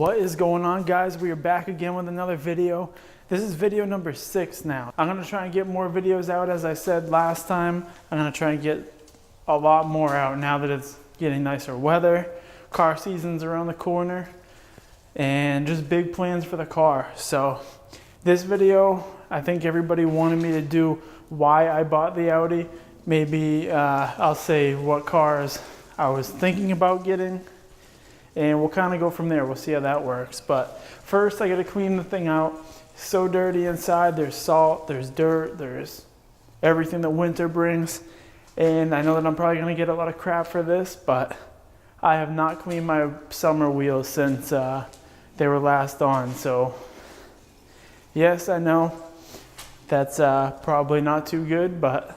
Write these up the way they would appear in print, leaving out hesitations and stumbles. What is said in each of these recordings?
What is going on, guys? We are back again with another video. This is video number 6 now. I'm gonna try and get more videos out. As I said last time, I'm gonna try and get a lot more out now that it's getting nicer weather. Car season's around the corner and just big plans for the car. So this video, I think everybody wanted me to do why I bought the Audi. Maybe I'll say what cars I was thinking about getting, and we'll kind of go from there. We'll see how that works. But first I gotta clean the thing out. It's so dirty inside. There's salt, there's dirt, there's everything that winter brings. And I know that I'm probably gonna get a lot of crap for this, but I have not cleaned my summer wheels since they were last on. So yes, I know that's probably not too good, but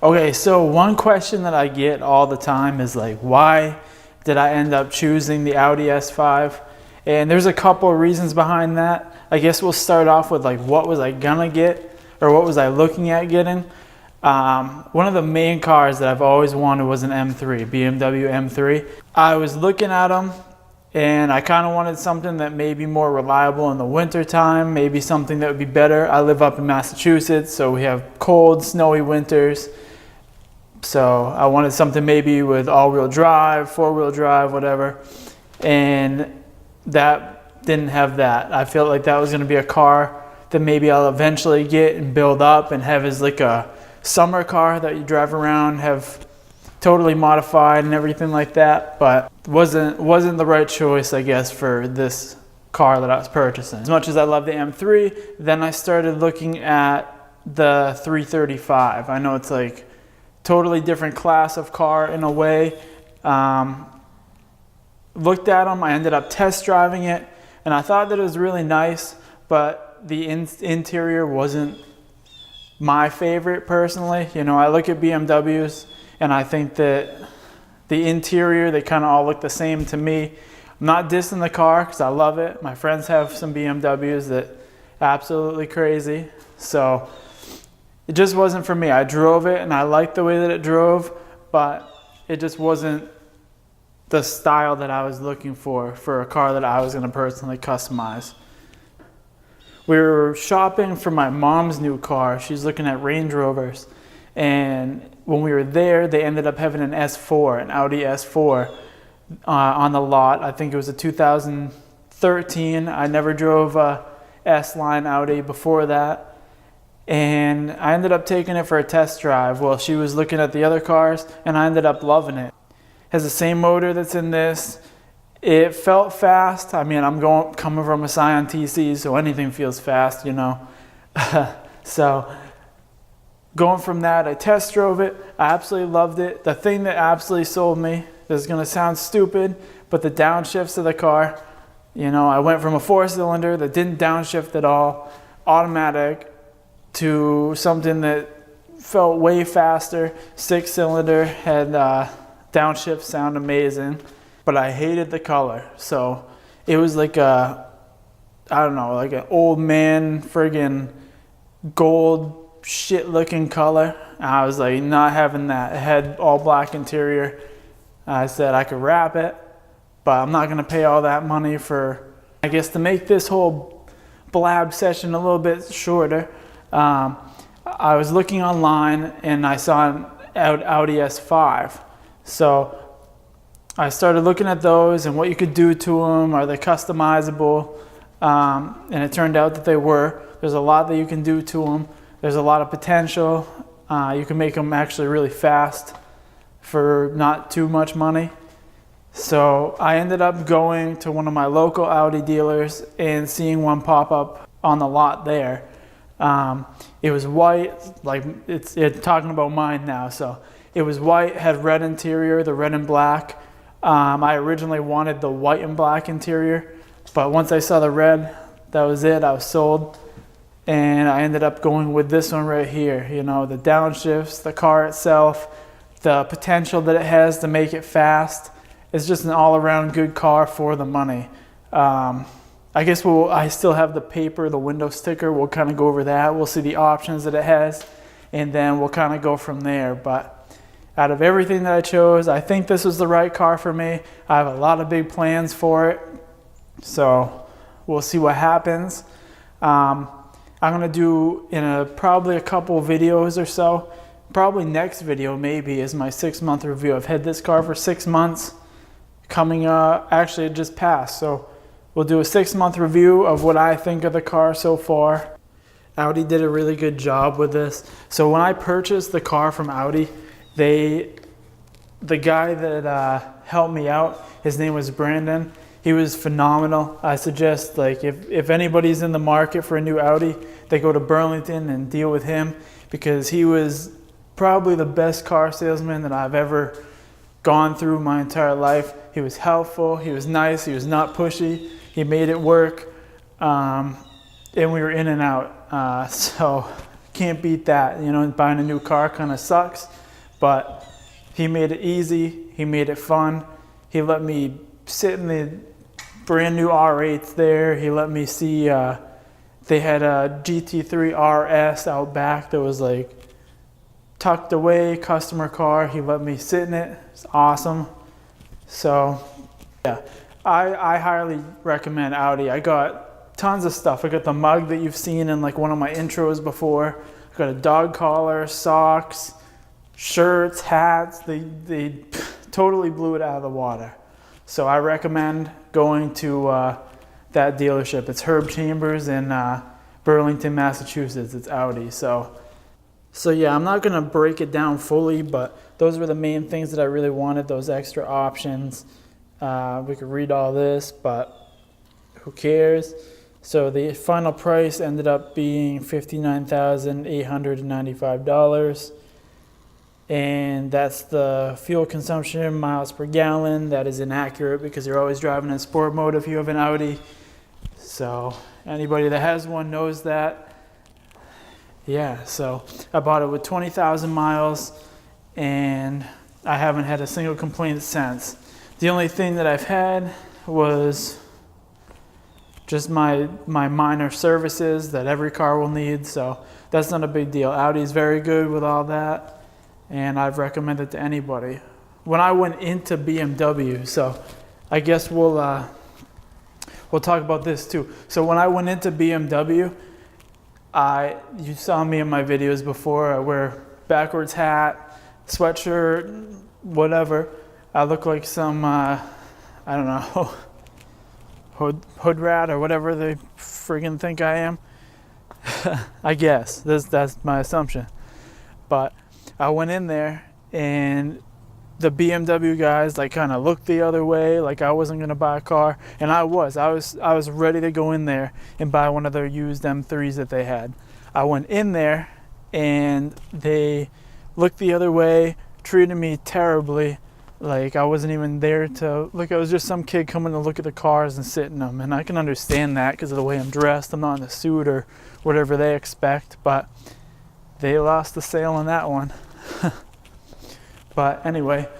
okay, so one question that I get all the time is like, why did I end up choosing the Audi S5? And there's a couple of reasons behind that. I guess we'll start off with like, what was I gonna get, or what was I looking at getting? One of the main cars that I've always wanted was an M3, BMW M3. I was looking at them and I kind of wanted something that may be more reliable in the winter time, maybe something that would be better. I live up in Massachusetts, so we have cold, snowy winters. So I wanted something maybe with all-wheel drive, four-wheel drive, whatever. And that didn't have that. I felt like that was gonna be a car that maybe I'll eventually get and build up and have as like a summer car that you drive around, have totally modified and everything like that. But wasn't the right choice, I guess, for this car that I was purchasing. As much as I love the M3, then I started looking at the 335. I know it's like totally different class of car in a way. Looked at them, I ended up test driving it, and I thought that it was really nice, but the interior wasn't my favorite personally. You know, I look at BMWs and I think that the interior, they kind of all look the same to me. I'm not dissing the car because I love it. My friends have some BMWs that absolutely crazy. So it just wasn't for me. I drove it and I liked the way that it drove, but it just wasn't the style that I was looking for a car that I was going to personally customize. We were shopping for my mom's new car. She's looking at Range Rovers. And when we were there, they ended up having an S4, an Audi S4 on the lot. I think it was a 2013. I never drove a S-Line Audi before that. And I ended up taking it for a test drive while she was looking at the other cars, and I ended up loving it. It has the same motor that's in this. It felt fast. I mean, I'm coming from a Scion TC, so anything feels fast, you know. So going from that, I test drove it. I absolutely loved it. The thing that absolutely sold me, this is gonna sound stupid, but the downshifts of the car. You know, I went from a 4-cylinder that didn't downshift at all, automatic, to something that felt way faster. 6-cylinder, had downshift, sound amazing, but I hated the color. So it was like a, I don't know, like an old man friggin' gold shit looking color. I was like, not having that. It had all black interior. I said I could wrap it, but I'm not gonna pay all that money for, I guess, to make this whole blab session a little bit shorter. I was looking online and I saw an Audi S5. So I started looking at those and what you could do to them. Are they customizable? and it turned out that they were. There's a lot that you can do to them. There's a lot of potential. You can make them actually really fast for not too much money. So I ended up going to one of my local Audi dealers and seeing one pop up on the lot there. It was white, like it's talking about mine now. So it was white, had red interior, the red and black. I originally wanted the white and black interior, but once I saw the red, that was it. I was sold, and I ended up going with this one right here. You know, the downshifts, the car itself, the potential that it has to make it fast. It's just an all-around good car for the money. I guess I still have the paper, the window sticker. We'll kind of go over that. We'll see the options that it has, and then we'll kind of go from there. But out of everything that I chose, I think this was the right car for me. I have a lot of big plans for it, so we'll see what happens. I'm gonna do probably a couple videos or so. Probably next video maybe is my 6-month review. I've had this car for 6 months. Coming actually it just passed, so we'll do a 6-month review of what I think of the car so far. Audi did a really good job with this. So when I purchased the car from Audi, the guy that helped me out, his name was Brandon. He was phenomenal. I suggest, like, if anybody's in the market for a new Audi, they go to Burlington and deal with him, because he was probably the best car salesman that I've ever gone through my entire life. He was helpful, he was nice, he was not pushy, he made it work, and we were in and out. So can't beat that. You know, buying a new car kind of sucks, but he made it easy, he made it fun. He let me sit in the brand new R8s there. He let me see, they had a GT3 RS out back that was like tucked away, customer car. He let me sit in it. It's awesome. So yeah, I highly recommend Audi. I got tons of stuff. I got the mug that you've seen in like one of my intros before. I got a dog collar, socks, shirts, hats. They totally blew it out of the water. So I recommend going to that dealership. It's Herb Chambers in Burlington, Massachusetts. It's Audi. So yeah, I'm not gonna break it down fully, but those were the main things that I really wanted, those extra options. We could read all this, but who cares? So the final price ended up being $59,895. And that's the fuel consumption, miles per gallon. That is inaccurate because you're always driving in sport mode if you have an Audi. So anybody that has one knows that. Yeah, so I bought it with 20,000 miles, and I haven't had a single complaint since. The only thing that I've had was just my minor services that every car will need, so that's not a big deal. Audi's very good with all that, and I've recommended it to anybody. When I went into BMW, so I guess we'll talk about this too. So when I went into BMW, you saw me in my videos before. I wear backwards hat, sweatshirt, whatever. I look like some, I don't know, hood rat or whatever they friggin' think I am. I guess that's my assumption. But I went in there and the BMW guys like kind of looked the other way, like I wasn't gonna buy a car, and I was ready to go in there and buy one of their used M3s that they had. I went in there and they looked the other way, treated me terribly, like I wasn't even there to look. I was just some kid coming to look at the cars and sit in them, and I can understand that because of the way I'm dressed. I'm not in a suit or whatever they expect, but they lost the sale on that one. But anyway,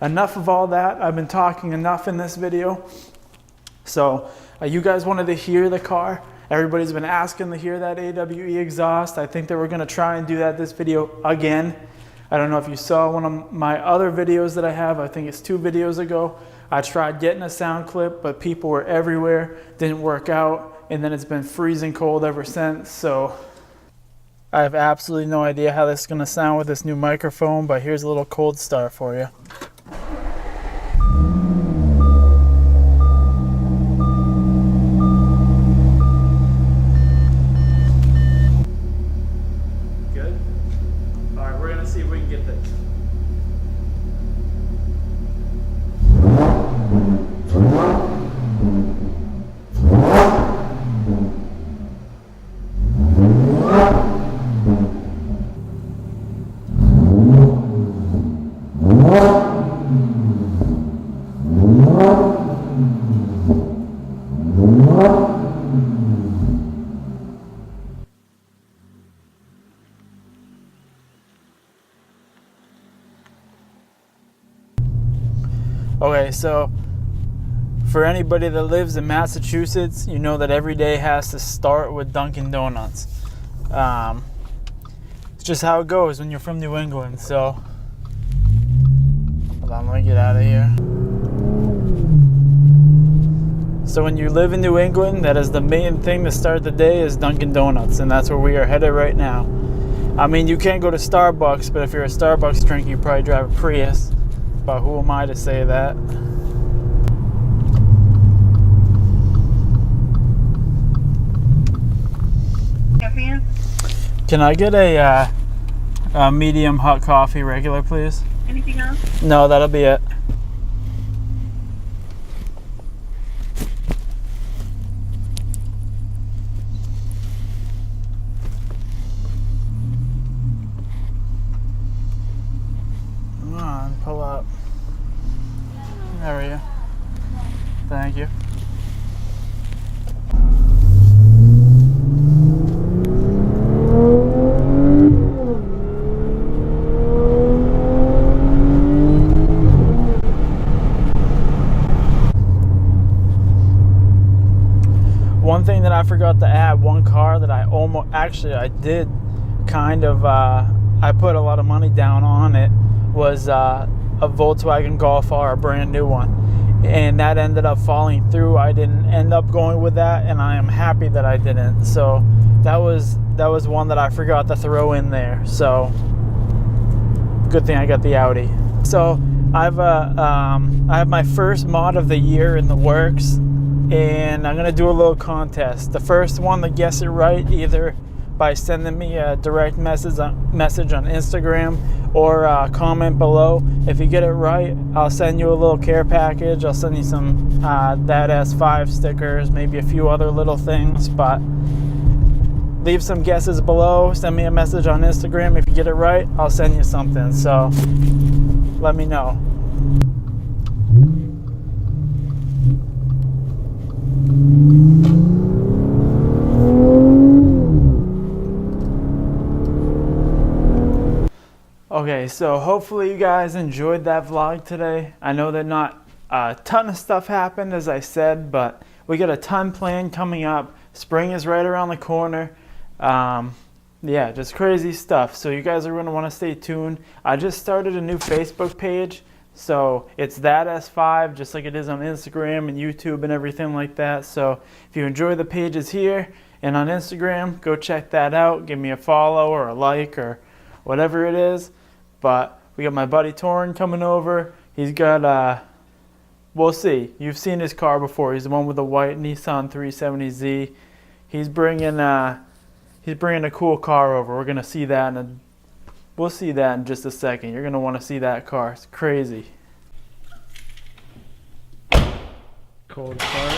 enough of all that. I've been talking enough in this video. So you guys wanted to hear the car. Everybody's been asking to hear that AWE exhaust. I think that we're gonna try and do that this video again. I don't know if you saw one of my other videos that I have. I think it's 2 videos ago. I tried getting a sound clip, but people were everywhere. Didn't work out. And then it's been freezing cold ever since. So I have absolutely no idea how this is going to sound with this new microphone, but here's a little cold start for you. Okay, so for anybody that lives in Massachusetts, you know that every day has to start with Dunkin' Donuts. It's just how it goes when you're from New England. So, hold on, let me get out of here. So when you live in New England, that is the main thing to start the day is Dunkin' Donuts, and that's where we are headed right now. I mean, you can't go to Starbucks, but if you're a Starbucks drinker, you probably drive a Prius. But who am I to say that? Can I get a medium hot coffee regular, please? Anything else? No, that'll be it. Come on, pull up. There we go. Thank you. One thing that I forgot to add, one car that I did kind of, I put a lot of money down on it, was a Volkswagen Golf R, a brand new one. And that ended up falling through. I didn't end up going with that, and I am happy that I didn't. So that was one that I forgot to throw in there. So good thing I got the Audi. So I have my first mod of the year in the works. And I'm gonna do a little contest. The first one to guess it right, either by sending me a direct message on Instagram or comment below. If you get it right, I'll send you a little care package. I'll send you some That S5 stickers, maybe a few other little things. But leave some guesses below. Send me a message on Instagram. If you get it right, I'll send you something. So let me know. Okay, so hopefully you guys enjoyed that vlog today. I know that not a ton of stuff happened, as I said, but we got a ton planned coming up. Spring is right around the corner. Yeah, just crazy stuff. So you guys are going to want to stay tuned. I just started a new Facebook page. So it's That S5, just like it is on Instagram and YouTube and everything like that. So if you enjoy the pages here and on Instagram, go check that out. Give me a follow or a like or whatever it is. But we got my buddy Torrin coming over. He's got, we'll see. You've seen his car before. He's the one with the white Nissan 370Z. He's bringing a cool car over. We're gonna see that we'll see that in just a second. You're gonna want to see that car. It's crazy. Cold start.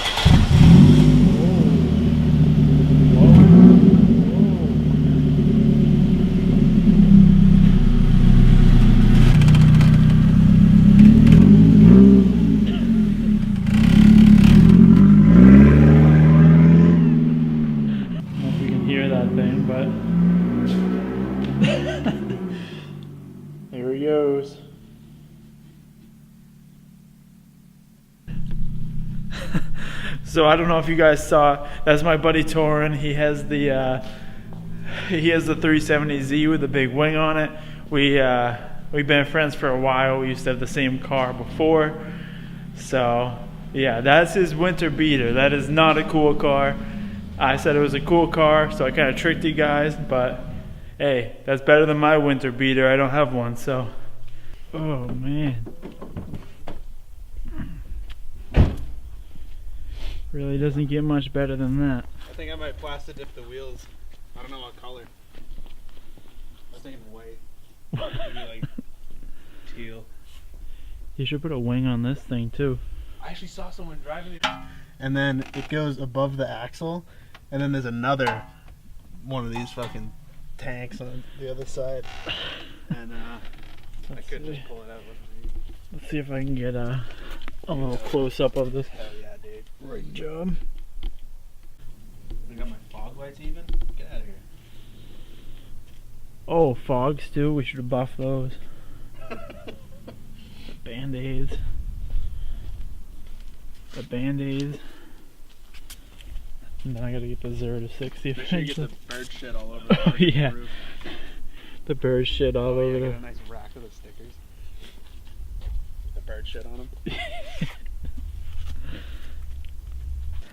Here he goes. So I don't know if you guys saw, that's my buddy Torrin. He has the 370Z with the big wing on it. We've been friends for a while. We used to have the same car before. So yeah, that's his winter beater. That is not a cool car. I said it was a cool car, so I kind of tricked you guys, but hey, that's better than my winter beater. I don't have one, so. Oh, man. Really doesn't get much better than that. I think I might plastic dip the wheels. I don't know what color. I was thinking white. Maybe like teal. You should put a wing on this thing, too. I actually saw someone driving it. And then it goes above the axle, and then there's another one of these fucking tanks on the other side. And I couldn't just pull it out. Let's see if I can get a little close up of this. Hell yeah, dude. Great job. I got my fog lights even. Get out of here. Oh, fogs too. We should have buffed those. Band-aids. the Band-Aids. And then I gotta get the 0 to 60. Make sure you get the bird shit all over Oh, the yeah. roof. The bird shit all Oh, over yeah, the... get a nice rack of the stickers. With the bird shit on them.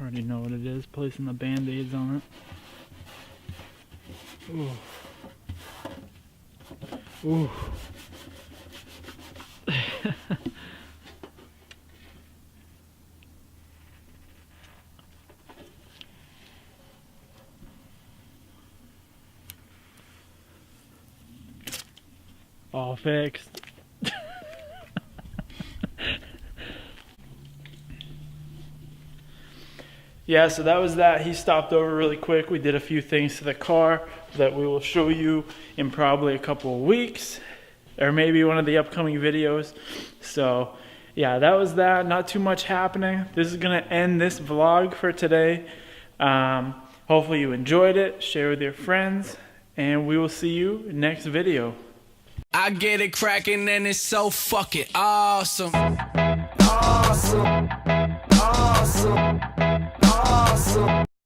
Already know what it is, placing the Band-Aids on it. Ooh. Ooh. All fixed. Yeah, so that was that. He stopped over really quick. We did a few things to the car that we will show you in probably a couple of weeks, or maybe one of the upcoming videos. So yeah, that was that. Not too much happening. This is gonna end this vlog for today. Hopefully you enjoyed it. Share with your friends, and we will see you next video. I get it cracking and it's so fucking awesome. Awesome.